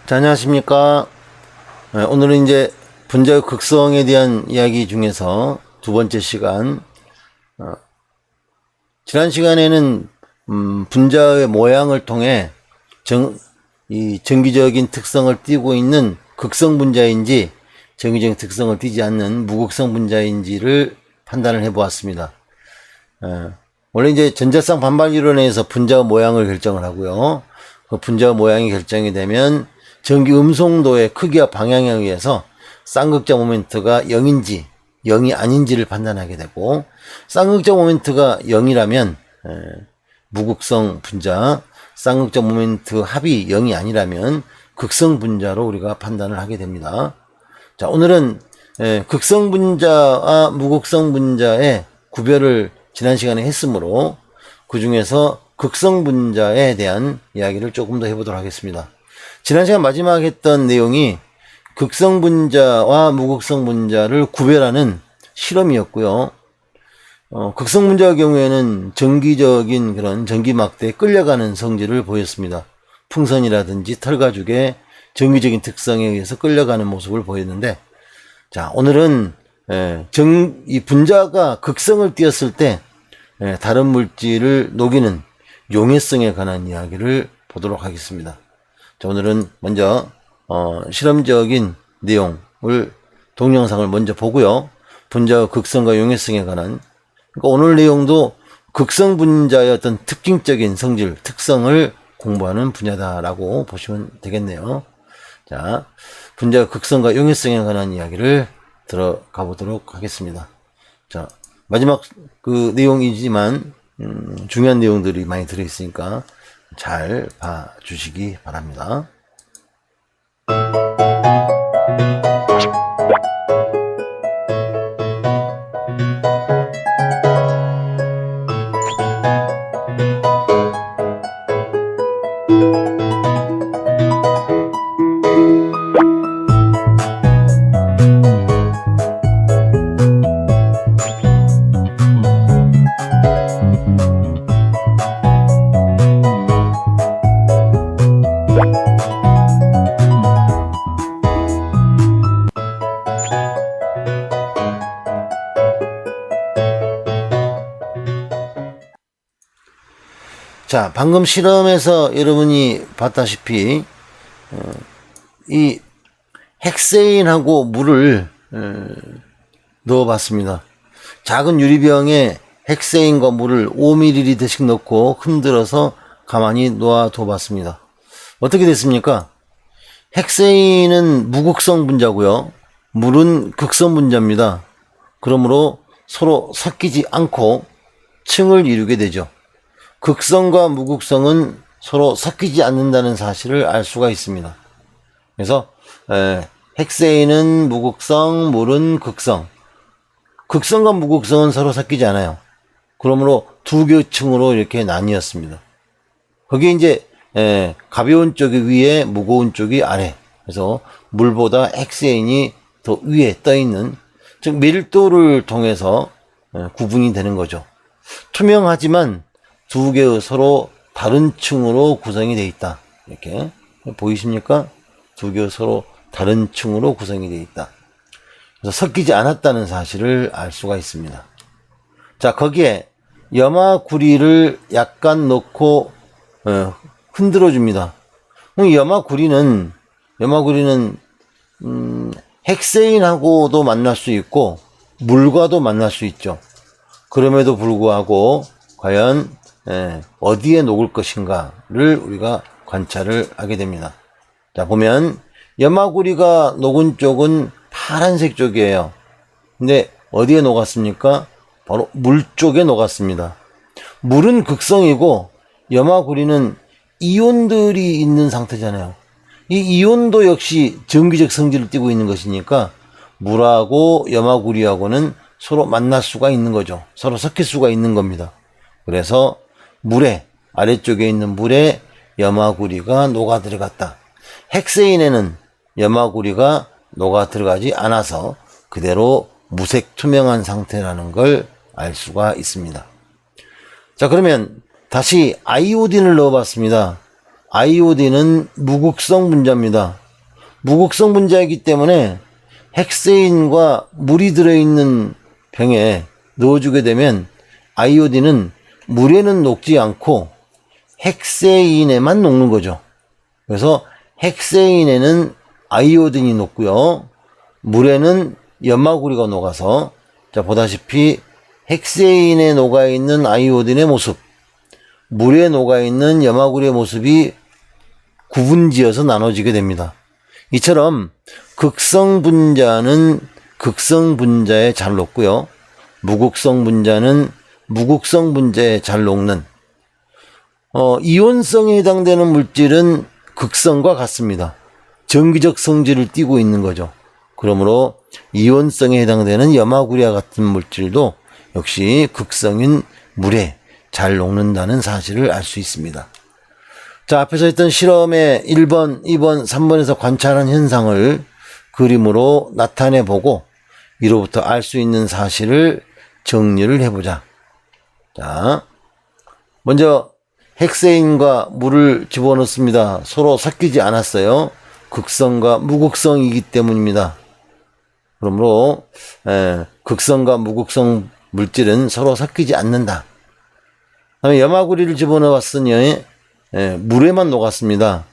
자, 안녕하십니까. 오늘은 이제 분자의 극성에 대한 이야기 중에서 두 번째 시간. 지난 시간에는 분자의 모양을 통해 이 정기적인 특성을 띠고 있는 극성 분자인지 정기적인 특성을 띠지 않는 무극성 분자인지를 판단을 해 보았습니다. 원래 이제 전자쌍 반발 이론에서 분자 모양을 결정을 하고요. 그 분자 모양이 결정이 되면 전기 음송도의 크기와 방향에 의해서 쌍극자 모멘트가 0인지 0이 아닌지를 판단하게 되고, 쌍극자 모멘트가 0이라면 무극성 분자, 쌍극자 모멘트 합이 0이 아니라면 극성 분자로 우리가 판단을 하게 됩니다. 자, 오늘은 극성 분자와 무극성 분자의 구별을 지난 시간에 했으므로 그 중에서 극성 분자에 대한 이야기를 조금 더 해보도록 하겠습니다. 지난 시간 마지막 했던 내용이 극성 분자와 무극성 분자를 구별하는 실험이었고요. 극성 분자의 경우에는 정기적인 그런 전기막대에 끌려가는 성질을 보였습니다. 풍선이라든지 털가죽의 정기적인 특성에 의해서 끌려가는 모습을 보였는데, 자, 오늘은 이 분자가 극성을 띄었을 때 다른 물질을 녹이는 용해성에 관한 이야기를 보도록 하겠습니다. 자, 오늘은 먼저 실험적인 내용을 동영상을 먼저 보고요. 분자의 극성과 용해성에 관한, 그러니까 오늘 내용도 극성 분자의 어떤 특징적인 성질, 특성을 공부하는 분야다라고 보시면 되겠네요. 자, 분자의 극성과 용해성에 관한 이야기를 들어가 보도록 하겠습니다. 자, 마지막 그 내용이지만 중요한 내용들이 많이 들어있으니까 잘 봐주시기 바랍니다. 자, 방금 실험에서 여러분이 봤다시피 이 헥세인하고 물을 넣어봤습니다. 작은 유리병에 헥세인과 물을 5ml씩 넣고 흔들어서 가만히 놓아둬 봤습니다. 어떻게 됐습니까? 헥세인은 무극성 분자고요. 물은 극성 분자입니다. 그러므로 서로 섞이지 않고 층을 이루게 되죠. 극성과 무극성은 서로 섞이지 않는다는 사실을 알 수가 있습니다. 그래서 헥세인은 무극성, 물은 극성. 극성과 무극성은 서로 섞이지 않아요. 그러므로 두 개의 층으로 이렇게 나뉘었습니다. 거기에 이제 가벼운 쪽이 위에, 무거운 쪽이 아래. 그래서 물보다 헥세인이 더 위에 떠 있는, 즉 밀도를 통해서 구분이 되는 거죠. 투명하지만 두 개의 서로 다른 층으로 구성이 되어 있다. 이렇게 보이십니까? 두 개의 서로 다른 층으로 구성이 되어 있다. 그래서 섞이지 않았다는 사실을 알 수가 있습니다. 자, 거기에 염화구리를 약간 넣고 흔들어 줍니다. 염화구리는 헥세인하고도 만날 수 있고 물과도 만날 수 있죠. 그럼에도 불구하고 과연 어디에 녹을 것인가를 우리가 관찰을 하게 됩니다. 자, 보면 염화구리가 녹은 쪽은 파란색 쪽이에요. 근데 어디에 녹았습니까? 바로 물 쪽에 녹았습니다. 물은 극성이고 염화구리는 이온들이 있는 상태잖아요. 이 이온도 역시 정기적 성질을 띠고 있는 것이니까 물하고 염화구리하고는 서로 만날 수가 있는 거죠. 서로 섞일 수가 있는 겁니다. 그래서 물에, 아래쪽에 있는 물에 염화구리가 녹아 들어갔다. 헥세인에는 염화구리가 녹아 들어가지 않아서 그대로 무색 투명한 상태라는 걸 알 수가 있습니다. 자, 그러면 다시 아이오딘을 넣어봤습니다. 아이오딘은 무극성 분자입니다. 무극성 분자이기 때문에 헥세인과 물이 들어있는 병에 넣어주게 되면 아이오딘은 물에는 녹지 않고 헥세인에만 녹는 거죠. 그래서 헥세인에는 아이오딘이 녹고요. 물에는 연마구리가 녹아서, 자, 보다시피 헥세인에 녹아있는 아이오딘의 모습, 물에 녹아있는 염화구리의 모습이 구분지어서 나눠지게 됩니다. 이처럼 극성 분자는 극성 분자에 잘 녹고요. 무극성 분자는 무극성 분자에 잘 녹는, 이온성에 해당되는 물질은 극성과 같습니다. 전기적 성질을 띠고 있는 거죠. 그러므로 이온성에 해당되는 염화구리와 같은 물질도 역시 극성인 물에 잘 녹는다는 사실을 알 수 있습니다. 자, 앞에서 했던 실험의 1번, 2번, 3번에서 관찰한 현상을 그림으로 나타내보고 이로부터 알 수 있는 사실을 정리를 해보자. 자, 먼저 헥세인과 물을 집어넣습니다. 서로 섞이지 않았어요. 극성과 무극성이기 때문입니다. 그러므로 극성과 무극성 물질은 서로 섞이지 않는다. 다음에 염화구리를 집어넣었으니 물에만 녹았습니다.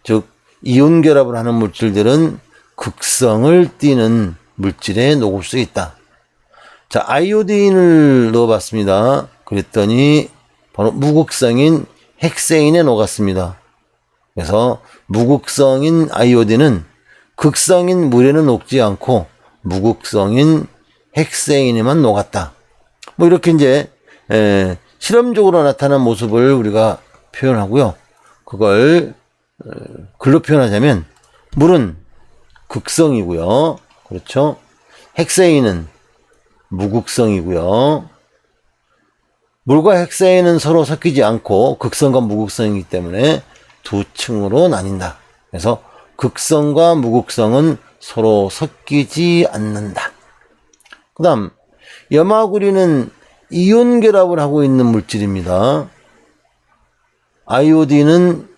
즉 이온 결합을 하는 물질들은 극성을 띠는 물질에 녹을 수 있다. 자, 아이오딘을 넣어봤습니다. 그랬더니 바로 무극성인 헥세인에 녹았습니다. 그래서 무극성인 아이오딘은 극성인 물에는 녹지 않고 무극성인 헥세인에만 녹았다. 뭐 이렇게 이제 실험적으로 나타난 모습을 우리가 표현하고요. 그걸 글로 표현하자면 물은 극성이고요. 그렇죠? 헥세인은 무극성이고요. 물과 헥세인은 서로 섞이지 않고 극성과 무극성이기 때문에 두 층으로 나뉜다. 그래서 극성과 무극성은 서로 섞이지 않는다. 그 다음 염화구리는 이온 결합을 하고 있는 물질입니다. 아이오딘은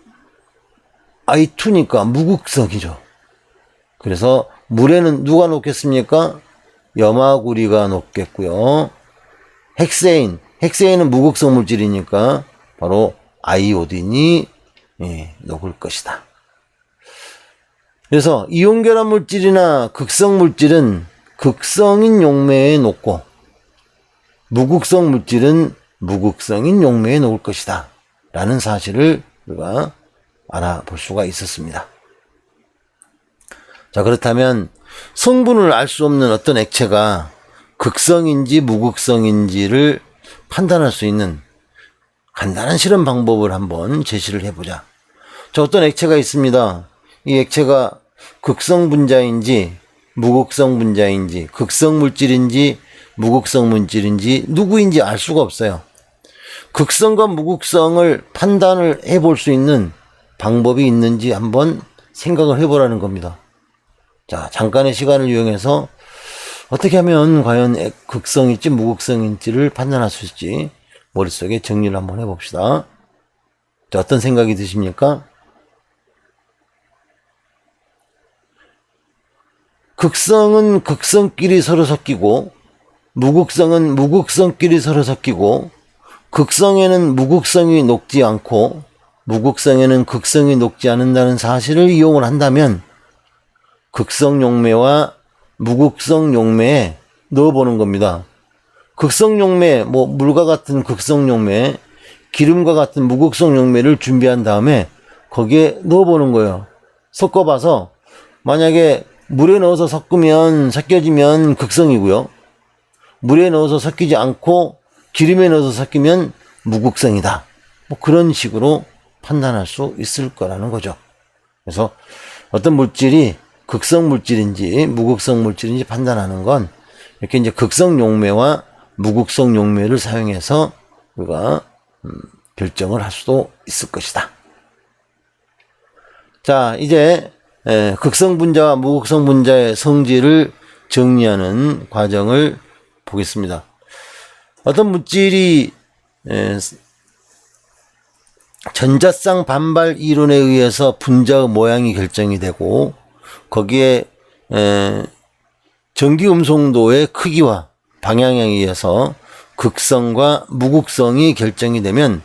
I2니까 무극성이죠. 그래서 물에는 누가 녹겠습니까? 염화구리가 녹겠고요. 헥세인은 무극성 물질이니까 바로 아이오딘이 녹을 것이다. 그래서 이온 결합 물질이나 극성 물질은 극성인 용매에 녹고 무극성 물질은 무극성인 용매에 녹을 것이다 라는 사실을 우리가 알아볼 수가 있었습니다. 자, 그렇다면 성분을 알 수 없는 어떤 액체가 극성인지 무극성인지를 판단할 수 있는 간단한 실험 방법을 한번 제시를 해보자. 자, 어떤 액체가 있습니다. 이 액체가 극성 분자인지 무극성 분자인지 극성 물질인지 무극성 물질인지 누구인지 알 수가 없어요. 극성과 무극성을 판단을 해볼 수 있는 방법이 있는지 한번 생각을 해보라는 겁니다. 자, 잠깐의 시간을 이용해서 어떻게 하면 과연 극성일지 무극성인지를 판단할 수 있을지 머릿속에 정리를 한번 해봅시다. 자, 어떤 생각이 드십니까? 극성은 극성끼리 서로 섞이고 무극성은 무극성끼리 서로 섞이고 극성에는 무극성이 녹지 않고 무극성에는 극성이 녹지 않는다는 사실을 이용을 한다면 극성 용매와 무극성 용매에 넣어보는 겁니다. 극성 용매, 물과 같은 극성 용매, 기름과 같은 무극성 용매를 준비한 다음에 거기에 넣어보는 거예요. 섞어봐서 만약에 물에 넣어서 섞여지면 극성이고요. 물에 넣어서 섞이지 않고 기름에 넣어서 섞이면 무극성이다. 그런 식으로 판단할 수 있을 거라는 거죠. 그래서 어떤 물질이 극성 물질인지 무극성 물질인지 판단하는 건 이렇게 이제 극성 용매와 무극성 용매를 사용해서 우리가 결정을 할 수도 있을 것이다. 자, 이제 극성 분자와 무극성 분자의 성질을 정리하는 과정을 보겠습니다. 어떤 물질이 전자쌍 반발 이론에 의해서 분자의 모양이 결정이 되고 거기에 전기음성도의 크기와 방향에 의해서 극성과 무극성이 결정이 되면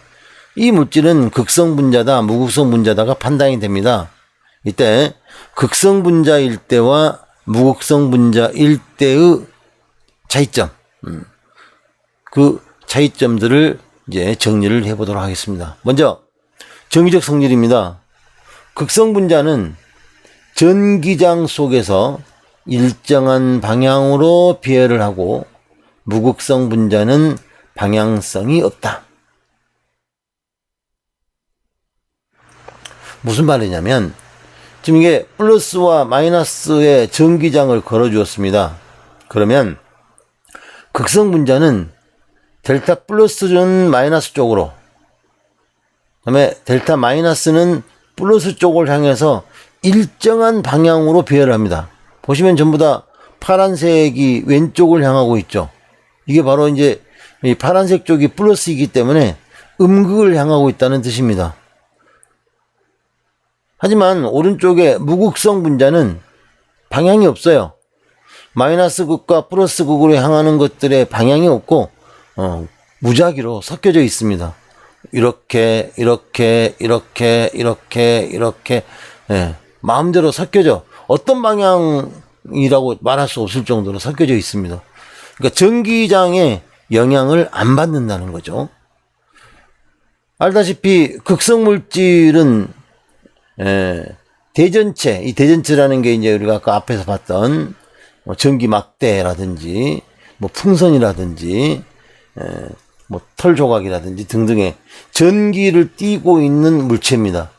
이 물질은 극성 분자다, 무극성 분자다가 판단이 됩니다. 이때 극성 분자일 때와 무극성 분자일 때의 차이점, 그 차이점들을 이제 정리를 해보도록 하겠습니다. 먼저 정기적 성질입니다. 극성 분자는 전기장 속에서 일정한 방향으로 비회를 하고 무극성 분자는 방향성이 없다. 무슨 말이냐면 지금 이게 플러스와 마이너스의 전기장을 걸어 주었습니다. 그러면 극성 분자는 델타 플러스는 마이너스 쪽으로, 그 다음에 델타 마이너스는 플러스 쪽을 향해서 일정한 방향으로 비회를 합니다. 보시면 전부 다 파란색이 왼쪽을 향하고 있죠. 이게 바로 이제 이 파란색 쪽이 플러스이기 때문에 음극을 향하고 있다는 뜻입니다. 하지만 오른쪽에 무극성 분자는 방향이 없어요. 마이너스 극과 플러스 극으로 향하는 것들의 방향이 없고 무작위로 섞여져 있습니다. 이렇게 마음대로 섞여져 어떤 방향이라고 말할 수 없을 정도로 섞여져 있습니다. 그러니까 전기장에 영향을 안 받는다는 거죠. 알다시피 극성 물질은 대전체, 이 대전체라는 게 이제 우리가 아까 앞에서 봤던 전기 막대라든지 뭐 풍선이라든지 뭐 털 조각이라든지 등등의 전기를 띠고 있는 물체입니다.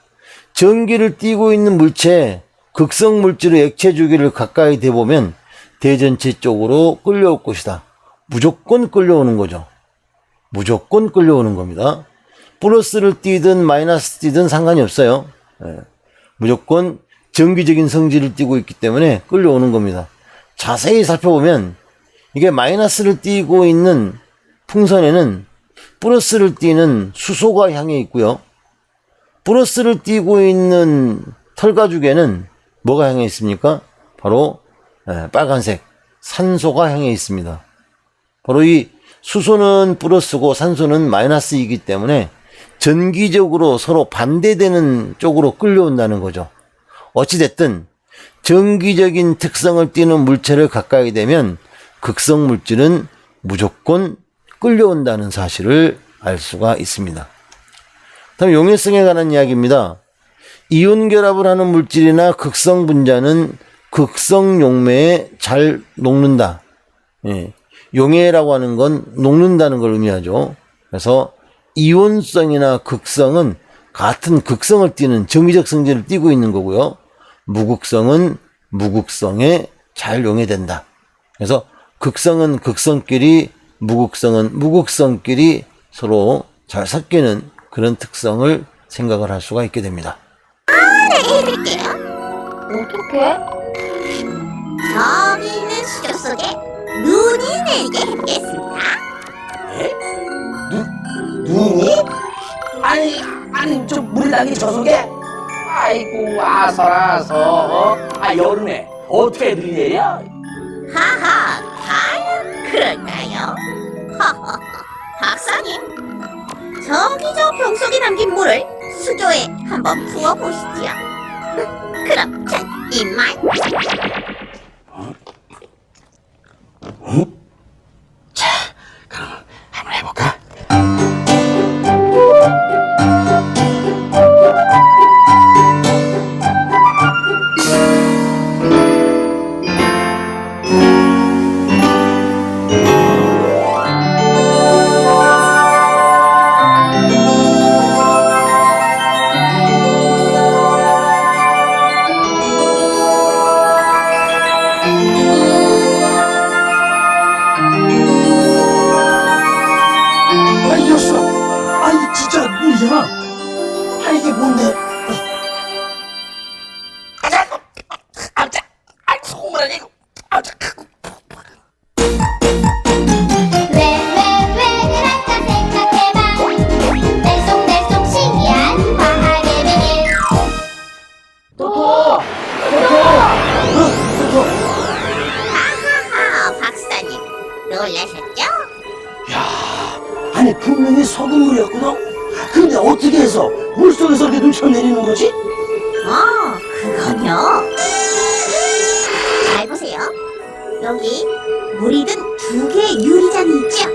전기를 띠고 있는 물체에 극성 물질의 액체 주기를 가까이 대보면 대전체 쪽으로 끌려올 것이다. 무조건 끌려오는 거죠. 무조건 끌려오는 겁니다. 플러스를 띠든 마이너스 띠든 상관이 없어요. 무조건 정기적인 성질을 띠고 있기 때문에 끌려오는 겁니다. 자세히 살펴보면 이게 마이너스를 띠고 있는 풍선에는 플러스를 띠는 수소가 향해 있고요. 플러스를 띠고 있는 털가죽에는 뭐가 향해 있습니까? 바로 빨간색 산소가 향해 있습니다. 바로 이 수소는 플러스고 산소는 마이너스이기 때문에 전기적으로 서로 반대되는 쪽으로 끌려온다는 거죠. 어찌됐든 전기적인 특성을 띠는 물체를 가까이 되면 극성 물질은 무조건 끌려온다는 사실을 알 수가 있습니다. 다음 용해성에 관한 이야기입니다. 이온 결합을 하는 물질이나 극성 분자는 극성 용매에 잘 녹는다. 용해라고 하는 건 녹는다는 걸 의미하죠. 그래서 이온성이나 극성은 같은 극성을 띠는 정기적 성질을 띠고 있는 거고요. 무극성은 무극성에 잘 용해된다. 그래서 극성은 극성끼리, 무극성은 무극성끼리 서로 잘 섞이는 그런 특성을 생각을 할 수가 있게 됩니다. 네, 해드릴게요. 어떻게? 저기 있는 수저 속에 눈이 내리게 해보겠습니다. 눈이? 아니 저 물이 담긴 저 속에? 아이고 아서라서 여름에 어떻게 애들이 내려? 하하, 과연 그럴까요? 허허허, 박사님, 저기 저 병 속에 담긴 물을 수조에 한번 부어보시지요. 그럼 자, 입만. 자, 그럼 한번 해볼까? 진짜 물이야. 이게 뭔데? 속물아 이거. 왜 그럴까 생각해봐. 날쏙날쏙 신기한 아니 분명히 소금물이었거든. 근데 어떻게 해서 물속에서 이렇게 눈처럼 내리는 거지? 그건요. 잘 보세요. 여기 물이 든 두 개의 유리잔이 있죠?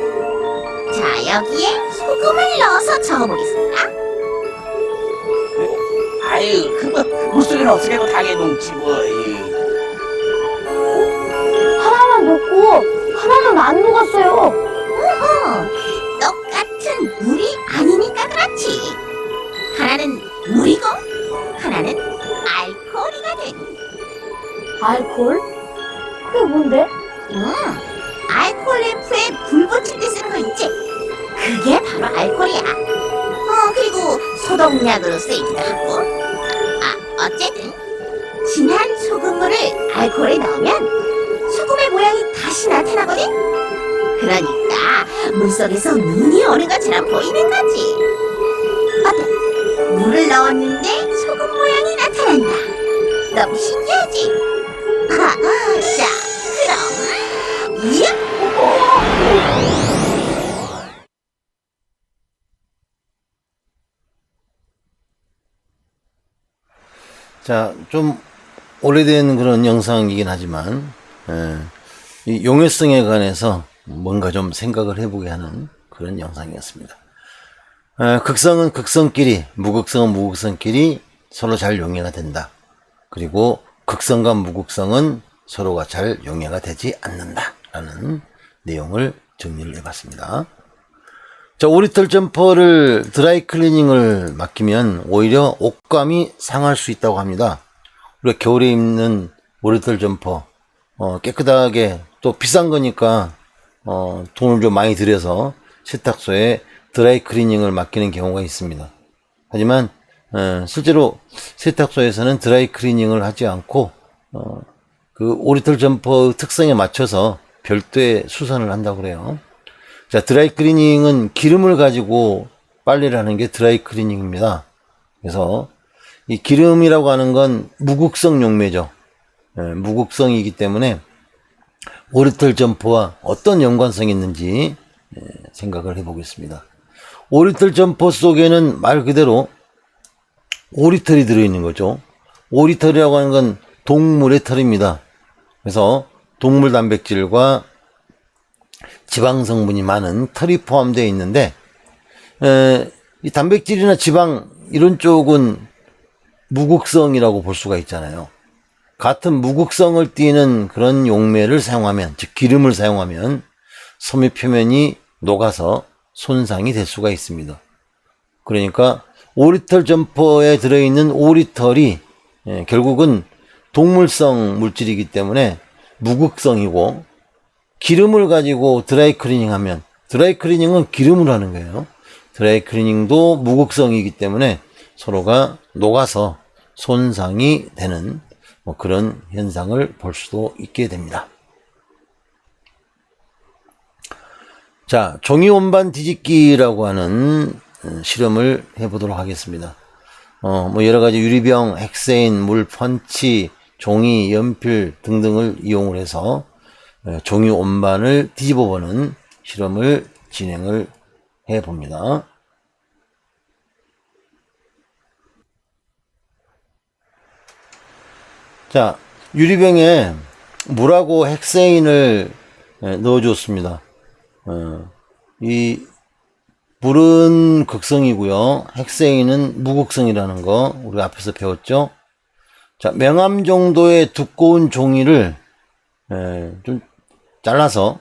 자, 여기에 소금을 넣어서 저어보겠습니다. 아유, 그거 물속에는 어떻게 해도 당해 놓지 뭐. 하나만 녹고 하나는 안 녹았어요. 똑같은 물이 아니니까 그렇지. 하나는 물이고 하나는 알코올이가 되니. 알콜? 그게 뭔데? 알코올 램프에 불 붙일 때 쓰는 거 있지? 그게 바로 알코올이야. 그리고 소독약으로 쓰이기도 하고. 어쨌든 진한 소금물을 알코올에 넣으면 소금의 모양이 다시 나타나거든? 그러니까 물속에서 눈이 오는 것처럼 보이는 거지. 어때? 물을 넣었는데 소금 모양이 나타난다. 너무 신기하지? 자, 그럼 자, 좀 오래된 그런 영상이긴 하지만 이 용해성에 관해서 뭔가 좀 생각을 해보게 하는 그런 영상이었습니다. 극성은 극성끼리, 무극성은 무극성끼리 서로 잘 용해가 된다. 그리고 극성과 무극성은 서로가 잘 용해가 되지 않는다 라는 내용을 정리를 해봤습니다. 자, 오리털 점퍼를 드라이 클리닝을 맡기면 오히려 옷감이 상할 수 있다고 합니다. 우리가 겨울에 입는 오리털 점퍼 깨끗하게, 또 비싼 거니까 돈을 좀 많이 들여서 세탁소에 드라이 클리닝을 맡기는 경우가 있습니다. 하지만 실제로 세탁소에서는 드라이 클리닝을 하지 않고 그 오리털 점퍼 특성에 맞춰서 별도의 수선을 한다고 그래요. 자, 드라이 클리닝은 기름을 가지고 빨래를 하는 게 드라이 클리닝입니다. 그래서 이 기름이라고 하는 건 무극성 용매죠. 무극성이기 때문에 오리털 점퍼와 어떤 연관성이 있는지 생각을 해보겠습니다. 오리털 점퍼 속에는 말 그대로 오리털이 들어있는 거죠. 오리털이라고 하는 건 동물의 털입니다. 그래서 동물 단백질과 지방 성분이 많은 털이 포함되어 있는데, 이 단백질이나 지방 이런 쪽은 무극성이라고 볼 수가 있잖아요. 같은 무극성을 띠는 그런 용매를 사용하면, 즉 기름을 사용하면 섬유 표면이 녹아서 손상이 될 수가 있습니다. 그러니까 오리털 점퍼에 들어있는 오리털이 결국은 동물성 물질이기 때문에 무극성이고, 기름을 가지고 드라이 클리닝 하면, 드라이 클리닝은 기름을 하는 거예요. 드라이 클리닝도 무극성이기 때문에 서로가 녹아서 손상이 되는 그런 현상을 볼 수도 있게 됩니다. 자, 종이 원반 뒤집기라고 하는 실험을 해보도록 하겠습니다. 여러 가지 유리병, 헥세인, 물, 펀치, 종이, 연필 등등을 이용을 해서 종이 원반을 뒤집어 보는 실험을 진행을 해 봅니다. 자, 유리병에 물하고 헥세인을 넣어 줬습니다. 이 물은 극성이고요. 헥세인은 무극성이라는 거 우리 앞에서 배웠죠. 자, 명암 정도의 두꺼운 종이를 좀 잘라서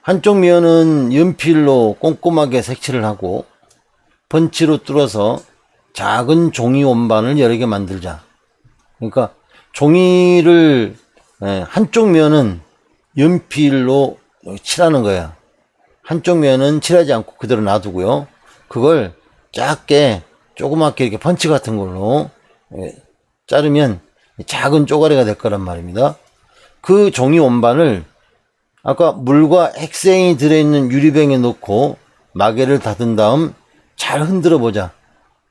한쪽 면은 연필로 꼼꼼하게 색칠을 하고 펀치로 뚫어서 작은 종이 원반을 여러 개 만들자. 그러니까 종이를 한쪽 면은 연필로 칠하는 거야. 한쪽 면은 칠하지 않고 그대로 놔두고요. 그걸 작게 조그맣게 이렇게 펀치 같은 걸로 자르면 작은 쪼가리가 될 거란 말입니다. 그 종이 원반을 아까 물과 헥세인이 들어있는 유리병에 넣고 마개를 닫은 다음 잘 흔들어 보자.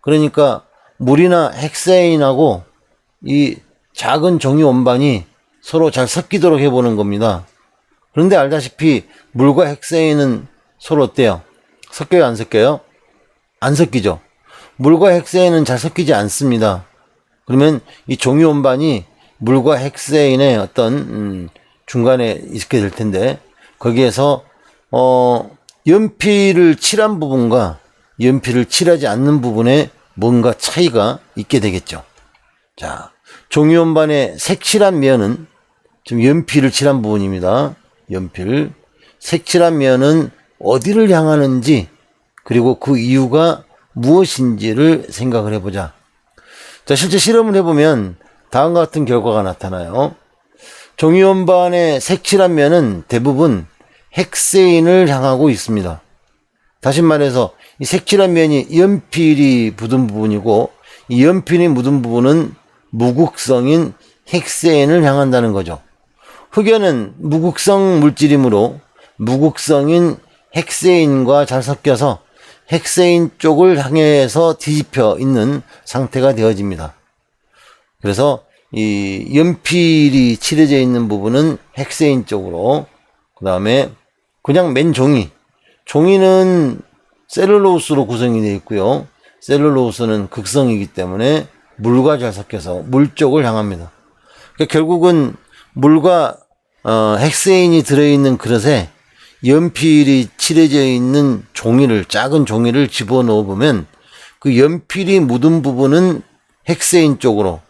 그러니까 물이나 헥세인하고 이 작은 종이 원반이 서로 잘 섞이도록 해보는 겁니다. 그런데 알다시피 물과 헥세인은 서로 어때요? 섞여요, 안 섞여요? 안 섞이죠. 물과 핵세인은 잘 섞이지 않습니다. 그러면 이 종이원반이 물과 핵세인의 어떤 중간에 있게 될 텐데, 거기에서 연필을 칠한 부분과 연필을 칠하지 않는 부분에 뭔가 차이가 있게 되겠죠. 자, 종이원반의 색칠한 면은 지금 연필을 칠한 부분입니다. 연필. 색칠한 면은 어디를 향하는지, 그리고 그 이유가 무엇인지를 생각을 해보자. 자, 실제 실험을 해보면 다음과 같은 결과가 나타나요. 종이원반의 색칠한 면은 대부분 핵세인을 향하고 있습니다. 다시 말해서 이 색칠한 면이 연필이 묻은 부분이고, 이 연필이 묻은 부분은 무극성인 핵세인을 향한다는 거죠. 흑연은 무극성 물질이므로 무극성인 핵세인과 잘 섞여서 핵세인 쪽을 향해서 뒤집혀 있는 상태가 되어집니다. 그래서 이 연필이 칠해져 있는 부분은 핵세인 쪽으로, 그 다음에 그냥 맨 종이는 셀룰로스로 구성이 되어 있고요. 셀룰로스는 극성이기 때문에 물과 잘 섞여서 물 쪽을 향합니다. 그러니까 결국은 물과 핵세인이 들어있는 그릇에 연필이 칠해져 있는 작은 종이를 집어넣어 보면 그 연필이 묻은 부분은 핵세인 쪽으로,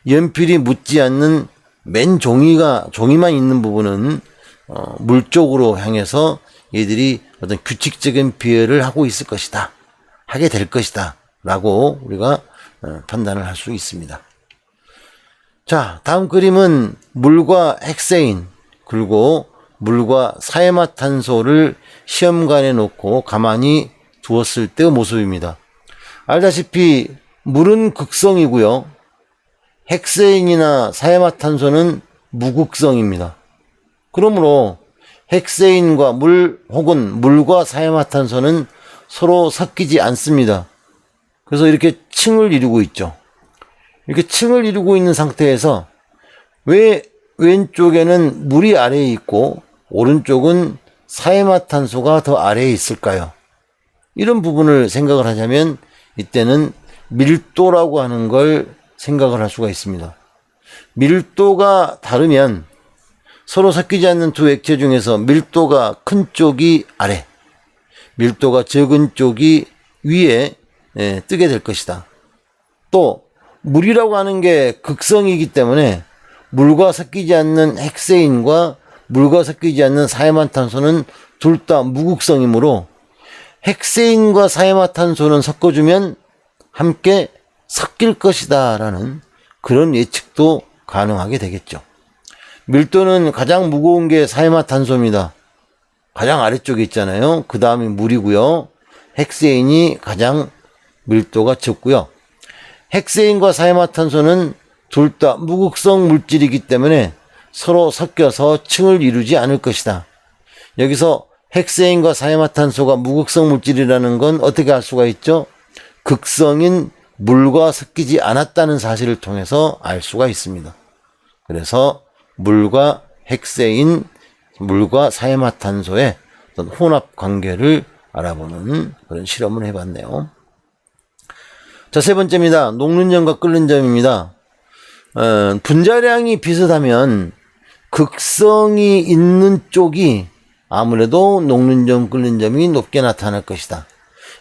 연필이 묻지 않는 맨 종이만 있는 부분은 물 쪽으로 향해서 얘들이 어떤 규칙적인 비례를 하게 될 것이다 라고 우리가 판단을 할 수 있습니다. 자, 다음 그림은 물과 핵세인, 그리고 물과 사해마탄소를 시험관에 놓고 가만히 두었을 때의 모습입니다. 알다시피 물은 극성이고요. 핵세인이나 사해마탄소는 무극성입니다. 그러므로 핵세인과 물 혹은 물과 사해마탄소는 서로 섞이지 않습니다. 그래서 이렇게 층을 이루고 있죠. 이렇게 층을 이루고 있는 상태에서 왜 왼쪽에는 물이 아래에 있고 오른쪽은 사해마탄소가 더 아래에 있을까요? 이런 부분을 생각을 하자면 이때는 밀도라고 하는 걸 생각을 할 수가 있습니다. 밀도가 다르면 서로 섞이지 않는 두 액체 중에서 밀도가 큰 쪽이 아래, 밀도가 적은 쪽이 위에 뜨게 될 것이다. 또 물이라고 하는 게 극성이기 때문에 물과 섞이지 않는 핵세인과 물과 섞이지 않는 사해마탄소는 둘 다 무극성이므로 핵세인과 사해마탄소는 섞어주면 함께 섞일 것이다 라는 그런 예측도 가능하게 되겠죠. 밀도는 가장 무거운 게 사해마탄소입니다. 가장 아래쪽에 있잖아요. 그 다음이 물이고요. 핵세인이 가장 밀도가 적고요. 핵세인과 사해마탄소는 둘 다 무극성 물질이기 때문에 서로 섞여서 층을 이루지 않을 것이다. 여기서 핵세인과 사해마탄소가 무극성 물질이라는 건 어떻게 알 수가 있죠? 극성인 물과 섞이지 않았다는 사실을 통해서 알 수가 있습니다. 그래서 물과 핵세인, 물과 사해마탄소의 어떤 혼합 관계를 알아보는 그런 실험을 해봤네요. 자, 세 번째입니다. 녹는 점과 끓는 점입니다. 분자량이 비슷하면 극성이 있는 쪽이 아무래도 녹는 점, 끓는 점이 높게 나타날 것이다.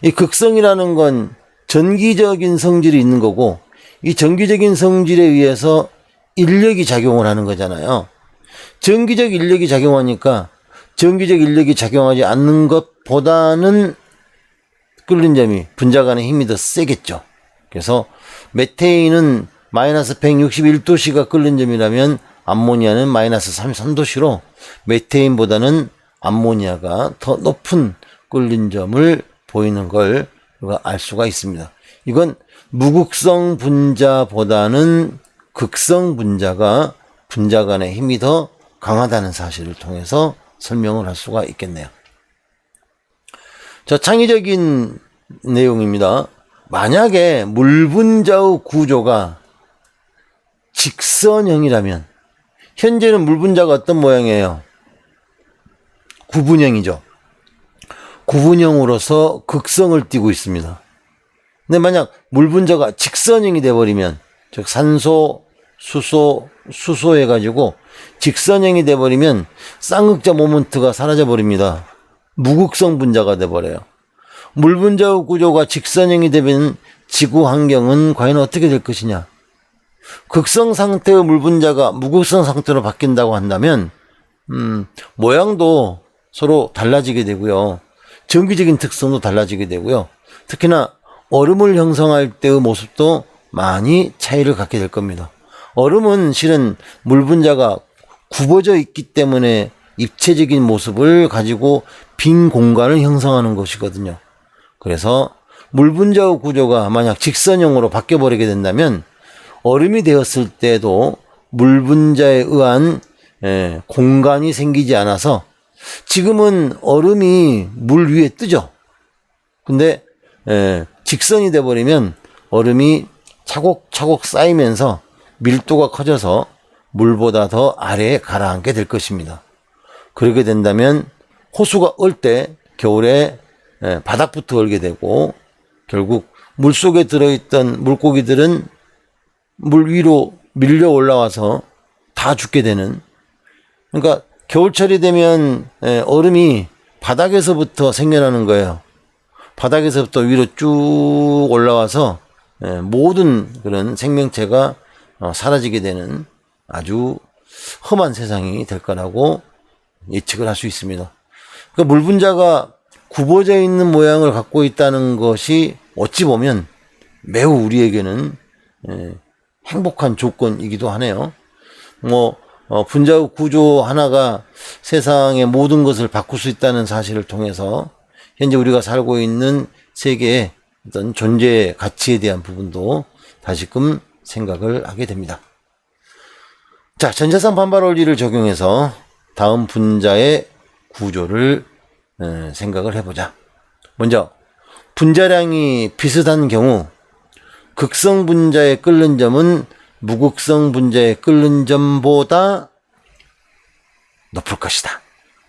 이 극성이라는 건 전기적인 성질이 있는 거고, 이 전기적인 성질에 의해서 인력이 작용을 하는 거잖아요. 전기적 인력이 작용하니까 전기적 인력이 작용하지 않는 것보다는 끓는 점이 분자 간의 힘이 더 세겠죠. 그래서 메테인은 마이너스 161도씨가 끓는 점이라면 암모니아는 마이너스 33도씨로 메테인보다는 암모니아가 더 높은 끓는 점을 보이는 걸 알 수가 있습니다. 이건 무극성 분자보다는 극성 분자가 분자 간의 힘이 더 강하다는 사실을 통해서 설명을 할 수가 있겠네요. 자, 창의적인 내용입니다. 만약에 물 분자의 구조가 직선형이라면, 현재는 물 분자가 어떤 모양이에요? 구분형이죠. 구분형으로서 극성을 띠고 있습니다. 근데 만약 물 분자가 직선형이 돼버리면, 즉 산소, 수소 해가지고 직선형이 돼버리면 쌍극자 모먼트가 사라져버립니다. 무극성 분자가 돼버려요. 물 분자의 구조가 직선형이 되면 지구 환경은 과연 어떻게 될 것이냐? 극성 상태의 물 분자가 무극성 상태로 바뀐다고 한다면 모양도 서로 달라지게 되고요. 전기적인 특성도 달라지게 되고요. 특히나 얼음을 형성할 때의 모습도 많이 차이를 갖게 될 겁니다. 얼음은 실은 물 분자가 굽어져 있기 때문에 입체적인 모습을 가지고 빈 공간을 형성하는 것이거든요. 그래서 물 분자의 구조가 만약 직선형으로 바뀌어버리게 된다면 얼음이 되었을 때도 물 분자에 의한 공간이 생기지 않아서 지금은 얼음이 물 위에 뜨죠. 근데 직선이 돼버리면 얼음이 차곡차곡 쌓이면서 밀도가 커져서 물보다 더 아래에 가라앉게 될 것입니다. 그렇게 된다면 호수가 얼 때 겨울에 바닥부터 얼게 되고 결국 물속에 들어있던 물고기들은 물 위로 밀려 올라와서 다 죽게 되는, 그러니까 겨울철이 되면 얼음이 바닥에서부터 생겨나는 거예요. 바닥에서부터 위로 쭉 올라와서 모든 그런 생명체가 사라지게 되는 아주 험한 세상이 될 거라고 예측을 할 수 있습니다. 그러니까 물 분자가 굽어져 있는 모양을 갖고 있다는 것이 어찌 보면 매우 우리에게는 행복한 조건이기도 하네요. 분자의 구조 하나가 세상의 모든 것을 바꿀 수 있다는 사실을 통해서 현재 우리가 살고 있는 세계의 어떤 존재의 가치에 대한 부분도 다시금 생각을 하게 됩니다. 자, 전자상 반발 원리를 적용해서 다음 분자의 구조를 생각을 해보자. 먼저 분자량이 비슷한 경우 극성 분자의 끓는 점은 무극성 분자의 끓는 점보다 높을 것이다.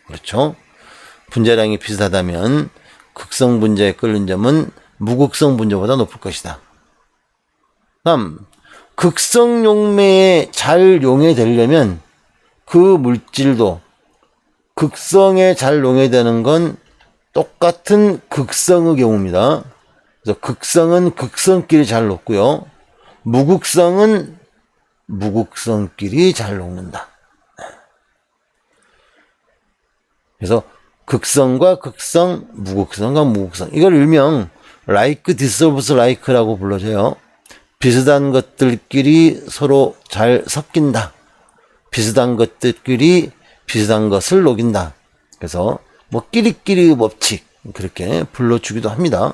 그렇죠? 분자량이 비슷하다면 극성 분자의 끓는 점은 무극성 분자보다 높을 것이다. 다음, 극성 용매에 잘 용해되려면 그 물질도 극성에 잘 용해되는 건 똑같은 극성의 경우입니다. 그래서 극성은 극성끼리 잘 녹고요. 무극성은 무극성끼리 잘 녹는다. 그래서 극성과 극성, 무극성과 무극성. 이걸 일명 like dissolves like라고 불러줘요. 비슷한 것들끼리 서로 잘 섞인다. 비슷한 것들끼리 비슷한 것을 녹인다. 그래서 끼리끼리 법칙 그렇게 불러주기도 합니다.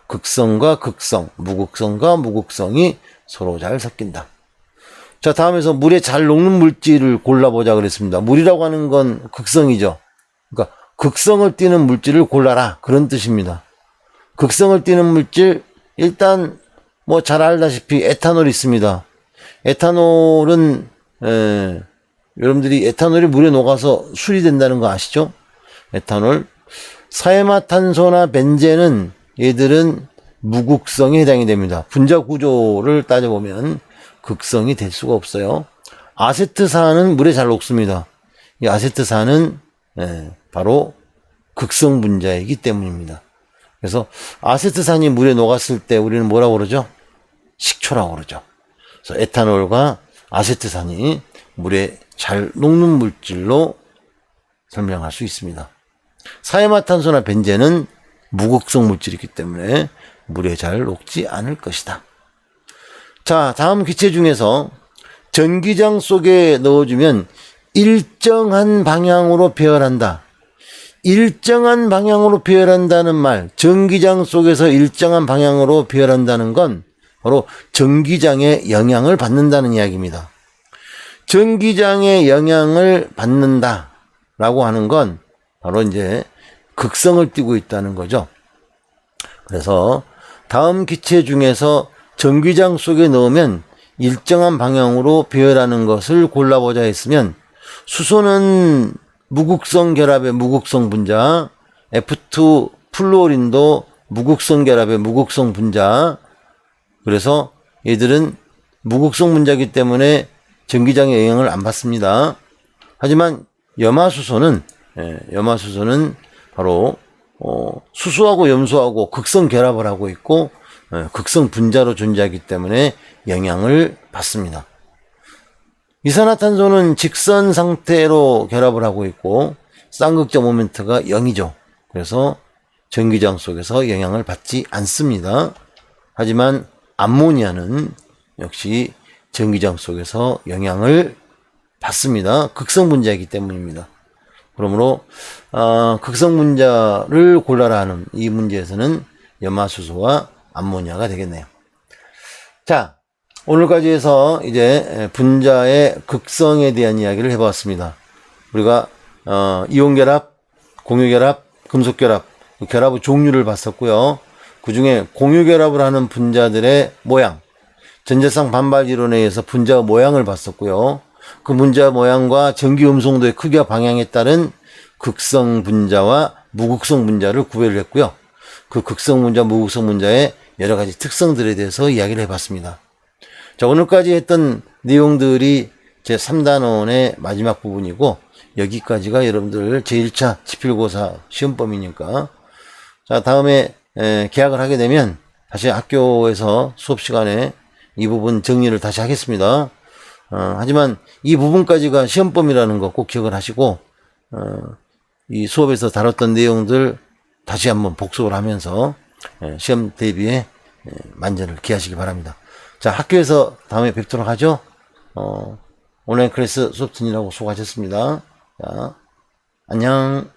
극성과 극성, 무극성과 무극성이 서로 잘 섞인다. 자, 다음에서 물에 잘 녹는 물질을 골라보자 그랬습니다. 물이라고 하는 건 극성이죠. 그러니까 극성을 띠는 물질을 골라라 그런 뜻입니다. 극성을 띠는 물질, 일단 잘 알다시피 에탄올이 있습니다. 에탄올은 여러분들이 에탄올이 물에 녹아서 술이 된다는 거 아시죠? 에탄올. 사해마탄소나 벤젠은 얘들은 무극성에 해당이 됩니다. 분자 구조를 따져보면 극성이 될 수가 없어요. 아세트산은 물에 잘 녹습니다. 이 아세트산은 바로 극성 분자이기 때문입니다. 그래서 아세트산이 물에 녹았을 때 우리는 뭐라고 그러죠? 식초라고 그러죠. 그래서 에탄올과 아세트산이 물에 잘 녹는 물질로 설명할 수 있습니다. 사해마탄소나 벤젠은 무극성 물질이기 때문에 물에 잘 녹지 않을 것이다. 자, 다음 기체 중에서 전기장 속에 넣어주면 일정한 방향으로 배열한다. 일정한 방향으로 배열한다는 말, 전기장 속에서 일정한 방향으로 배열한다는 건 바로 전기장의 영향을 받는다는 이야기입니다. 전기장의 영향을 받는다라고 하는 건 바로 이제 극성을 띠고 있다는 거죠. 그래서 다음 기체 중에서 전기장 속에 넣으면 일정한 방향으로 배열하는 것을 골라보자 했으면 수소는 무극성 결합의 무극성 분자 F2 플루오린도 무극성 결합의 무극성 분자. 그래서 얘들은 무극성 분자이기 때문에 전기장의 영향을 안 받습니다. 하지만 염화수소는 바로 수소하고 염소하고 극성 결합을 하고 있고 극성 분자로 존재하기 때문에 영향을 받습니다. 이산화탄소는 직선 상태로 결합을 하고 있고 쌍극자 모멘트가 0이죠. 그래서 전기장 속에서 영향을 받지 않습니다. 하지만 암모니아는 역시 전기장 속에서 영향을 받습니다. 극성 분자이기 때문입니다. 그러므로 극성 분자를 골라라 하는 이 문제에서는 염화수소와 암모니아가 되겠네요. 자, 오늘까지 해서 이제 분자의 극성에 대한 이야기를 해보았습니다. 우리가 이온결합, 공유결합, 금속결합, 결합의 종류를 봤었고요. 그 중에 공유결합을 하는 분자들의 모양, 전자쌍 반발 이론에 의해서 분자 모양을 봤었고요. 그 분자 모양과 전기 음성도의 크기와 방향에 따른 극성 분자와 무극성 분자를 구별을 했고요. 그 극성 분자, 무극성 분자의 여러 가지 특성들에 대해서 이야기를 해봤습니다. 자, 오늘까지 했던 내용들이 제 3단원의 마지막 부분이고, 여기까지가 여러분들 제1차 지필고사 시험범위니까, 자, 다음에 개학을 하게 되면 다시 학교에서 수업 시간에 이 부분 정리를 다시 하겠습니다. 하지만 이 부분까지가 시험범위라는 거 꼭 기억을 하시고, 이 수업에서 다뤘던 내용들 다시 한번 복습을 하면서 시험 대비에 만전을 기하시기 바랍니다. 자, 학교에서 다음에 뵙도록 하죠. 온라인 클래스 수업 듣느라고 수고하셨습니다. 자, 안녕.